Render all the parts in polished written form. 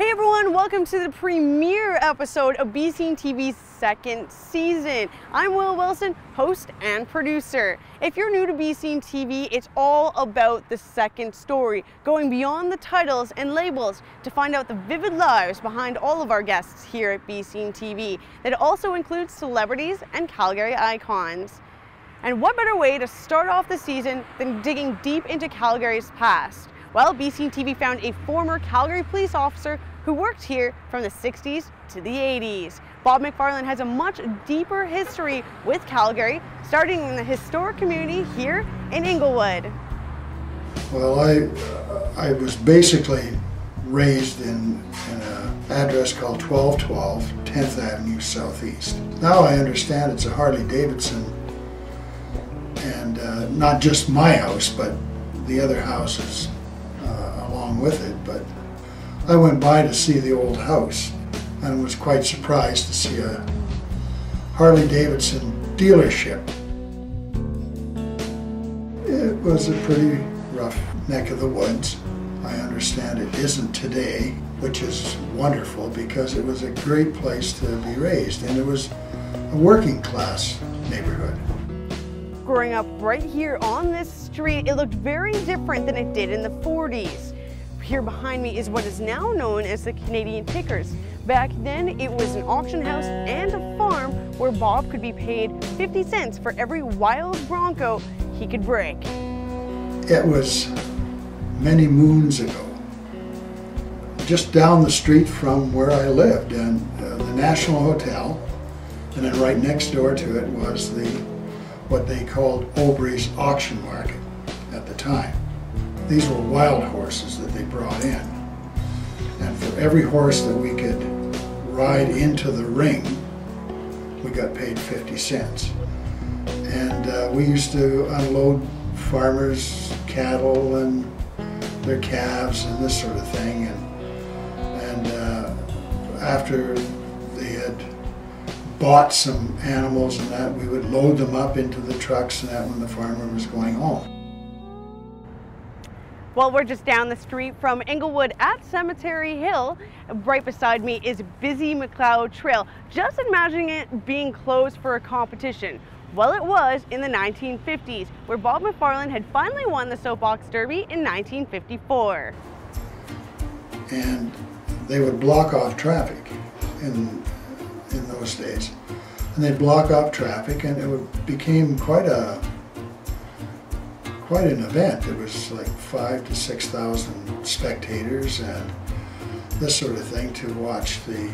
Hey everyone, welcome to the premiere episode of Be Seen TV's second season. I'm Will Wilson, host and producer. If you're new to Be Seen TV, it's all about the second story, going beyond the titles and labels to find out the vivid lives behind all of our guests here at Be Seen TV. That also includes celebrities and Calgary icons. And what better way to start off the season than digging deep into Calgary's past? Well, Be Seen TV found a former Calgary Police officer who worked here from the 60s to the 80s. Bob McFarland has a much deeper history with Calgary, starting in the historic community here in Inglewood. Well, I was basically raised in an address called 1212 10th Avenue Southeast. Now I understand it's a Harley Davidson, and not just my house, but the other houses along with it. But I went by to see the old house and was quite surprised to see a Harley Davidson dealership. It was a pretty rough neck of the woods. I understand it isn't today, which is wonderful because it was a great place to be raised, and it was a working class neighborhood. Growing up right here on this street, it looked very different than it did in the 40s. Here behind me is what is now known as the Canadian Pickers. Back then, it was an auction house and a farm where Bob could be paid 50 cents for every wild bronco he could break. It was many moons ago, just down the street from where I lived, and the National Hotel, and then right next door to it was what they called Obrey's Auction Market at the time. These were wild horses that they brought in, and for every horse that we could ride into the ring, we got paid 50 cents. And we used to unload farmers' cattle and their calves and this sort of thing, and after they had bought some animals and that, we would load them up into the trucks and that when the farmer was going home. Well, we're just down the street from Inglewood at Cemetery Hill. Right beside me is Busy McLeod Trail. Just imagining it being closed for a competition. Well, it was in the 1950s, where Bob McFarland had finally won the Soapbox Derby in 1954. And they would block off traffic in those days. And they'd block off traffic, and it became quite an event. It was like 5,000 to 6,000 spectators and this sort of thing to watch the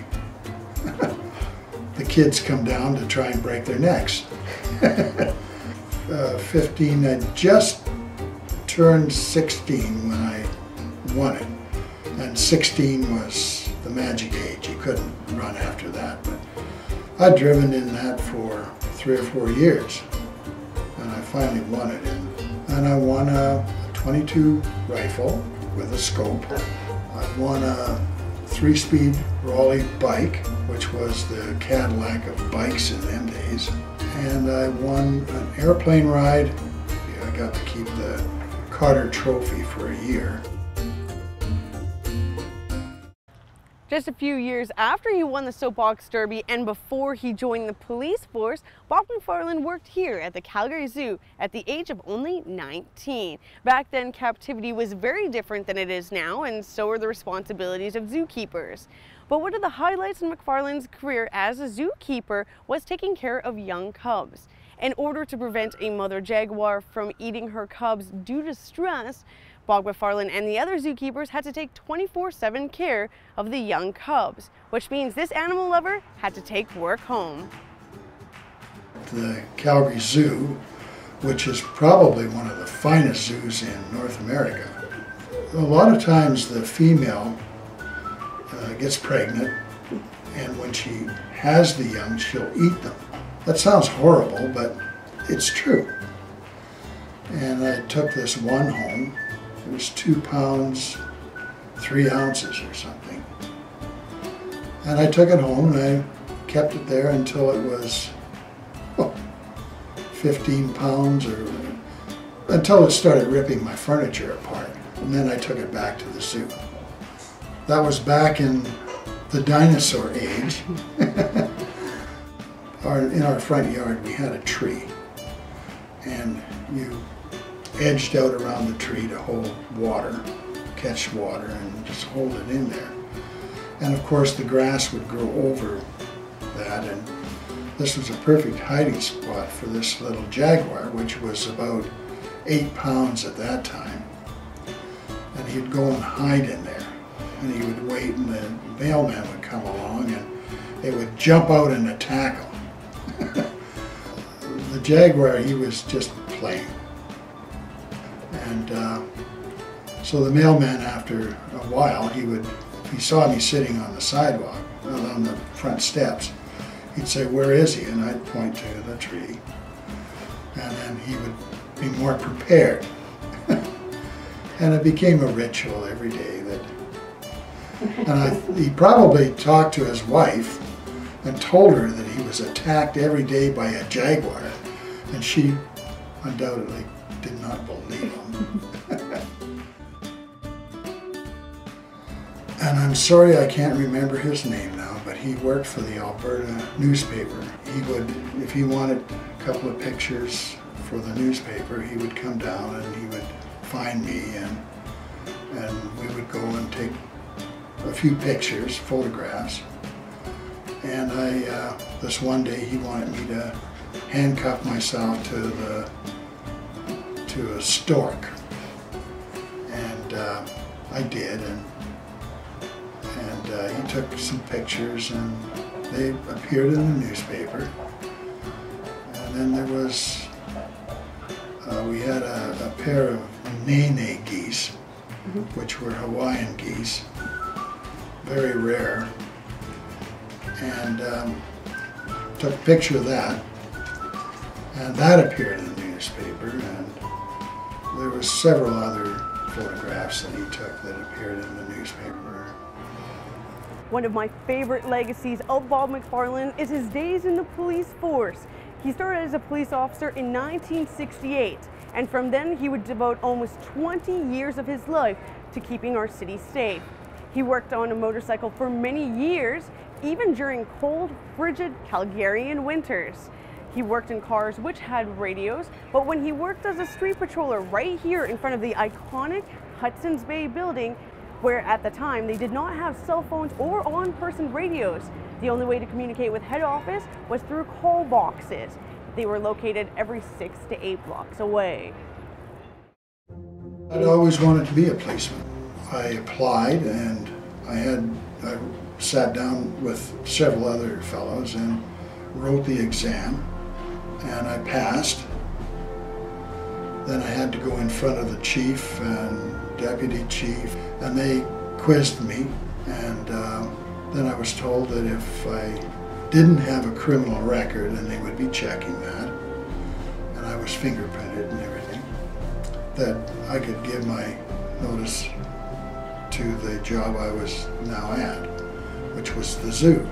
kids come down to try and break their necks. 15, I just turned 16 when I won it, and 16 was the magic age. You couldn't run after that, but I'd driven in that for 3 or 4 years, and I finally won it. And I won a .22 rifle with a scope. I won a 3-speed Raleigh bike, which was the Cadillac of bikes in them days. And I won an airplane ride. I got to keep the Carter Trophy for a year. Just a few years after he won the Soapbox Derby and before he joined the police force, Bob McFarland worked here at the Calgary Zoo at the age of only 19. Back then, captivity was very different than it is now, and so were the responsibilities of zookeepers. But one of the highlights in McFarland's career as a zookeeper was taking care of young cubs. In order to prevent a mother jaguar from eating her cubs due to stress, Bob McFarland and the other zookeepers had to take 24/7 care of the young cubs, which means this animal lover had to take work home. The Calgary Zoo, which is probably one of the finest zoos in North America. A lot of times the female gets pregnant, and when she has the young, she'll eat them. That sounds horrible, but it's true. And I took this one home. It was 2 pounds, 3 ounces or something. And I took it home and I kept it there until it was 15 pounds, or until it started ripping my furniture apart. And then I took it back to the zoo. That was back in the dinosaur age. In our front yard we had a tree, and you edged out around the tree to hold water, catch water, and just hold it in there. And of course the grass would grow over that, and this was a perfect hiding spot for this little jaguar, which was about 8 pounds at that time. And he'd go and hide in there, and he would wait, and the mailman would come along, and it would jump out and attack him. The jaguar, he was just playing. And so the mailman, after a while, if he saw me sitting on the sidewalk, on the front steps, he'd say, "Where is he?" And I'd point to the tree. And then he would be more prepared. And it became a ritual every day he probably talked to his wife and told her that he was attacked every day by a jaguar, and she undoubtedly did not believe him. And I'm sorry I can't remember his name now, but he worked for the Alberta newspaper. He would, if he wanted a couple of pictures for the newspaper, he would come down and he would find me, and we would go and take a few pictures, photographs. And this one day he wanted me to handcuff myself to a stork, and I did, and he took some pictures, and they appeared in the newspaper. And then there was, we had a pair of nene geese, which were Hawaiian geese, very rare, and took a picture of that, and that appeared in the newspaper, and there were several other photographs that he took that appeared in the newspaper. One of my favorite legacies of Bob McFarland is his days in the police force. He started as a police officer in 1968, and from then he would devote almost 20 years of his life to keeping our city safe. He worked on a motorcycle for many years, even during cold, frigid Calgarian winters. He worked in cars which had radios, but when he worked as a street patroller right here in front of the iconic Hudson's Bay building, where at the time they did not have cell phones or on-person radios, the only way to communicate with head office was through call boxes. They were located every 6 to 8 blocks away. I'd always wanted to be a policeman. I applied, and I sat down with several other fellows and wrote the exam, and I passed. Then I had to go in front of the chief and deputy chief, and they quizzed me, and then I was told that if I didn't have a criminal record, and they would be checking that, and I was fingerprinted and everything, that I could give my notice to the job I was now at, which was the zoo.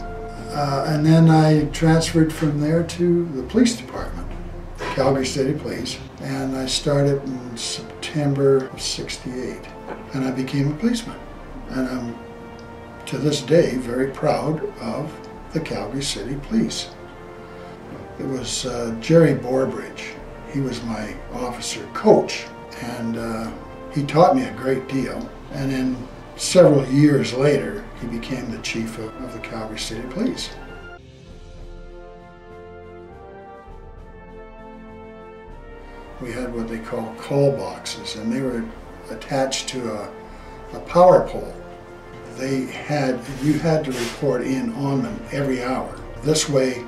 And then I transferred from there to the police department, Calgary City Police, and I started in September of '68, and I became a policeman. And I'm, to this day, very proud of the Calgary City Police. It was Jerry Borbridge. He was my officer coach, and he taught me a great deal. And then several years later, he became the chief of the Calgary City Police. We had what they call call boxes, and they were attached to a power pole. You had to report in on them every hour. This way,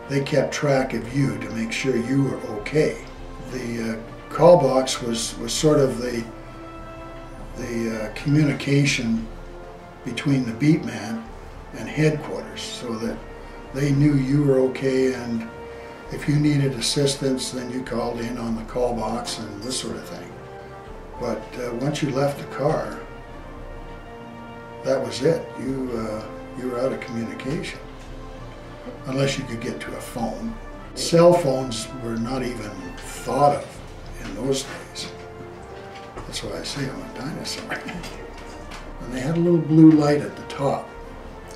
they kept track of you to make sure you were okay. The call box was sort of the communication between the beat man and headquarters, so that they knew you were okay, and if you needed assistance, then you called in on the call box and this sort of thing. But once you left the car, that was it. You were out of communication, unless you could get to a phone. Cell phones were not even thought of in those days. That's why I say I'm a dinosaur. And they had a little blue light at the top.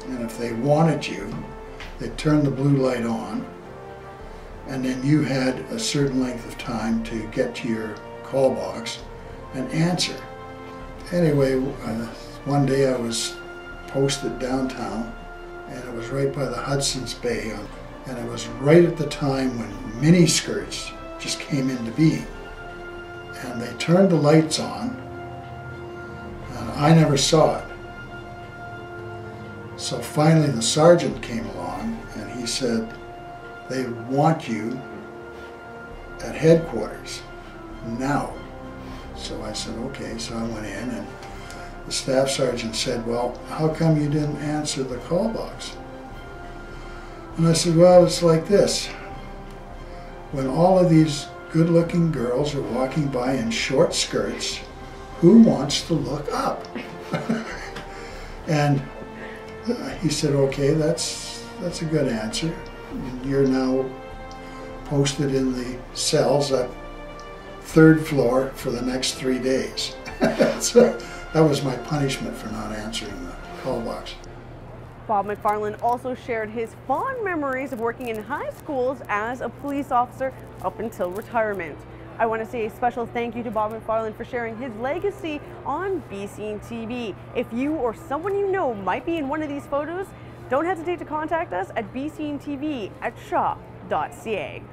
And if they wanted you, they'd turn the blue light on, and then you had a certain length of time to get to your call box and answer. Anyway, one day I was posted downtown, and it was right by the Hudson's Bay, and it was right at the time when miniskirts just came into being. And they turned the lights on, and I never saw it. So finally the sergeant came along, and he said, "They want you at headquarters now." So I said, okay. So I went in, and the staff sergeant said, "Well, how come you didn't answer the call box?" And I said, "Well, it's like this. When all of these good-looking girls are walking by in short skirts, who wants to look up?" And he said, "Okay, that's a good answer. You're now posted in the cells at 3rd floor for the next 3 days." So that was my punishment for not answering the call box. Bob McFarland also shared his fond memories of working in high schools as a police officer up until retirement. I want to say a special thank you to Bob McFarland for sharing his legacy on BCN TV. If you or someone you know might be in one of these photos, don't hesitate to contact us at bcntv@shaw.ca.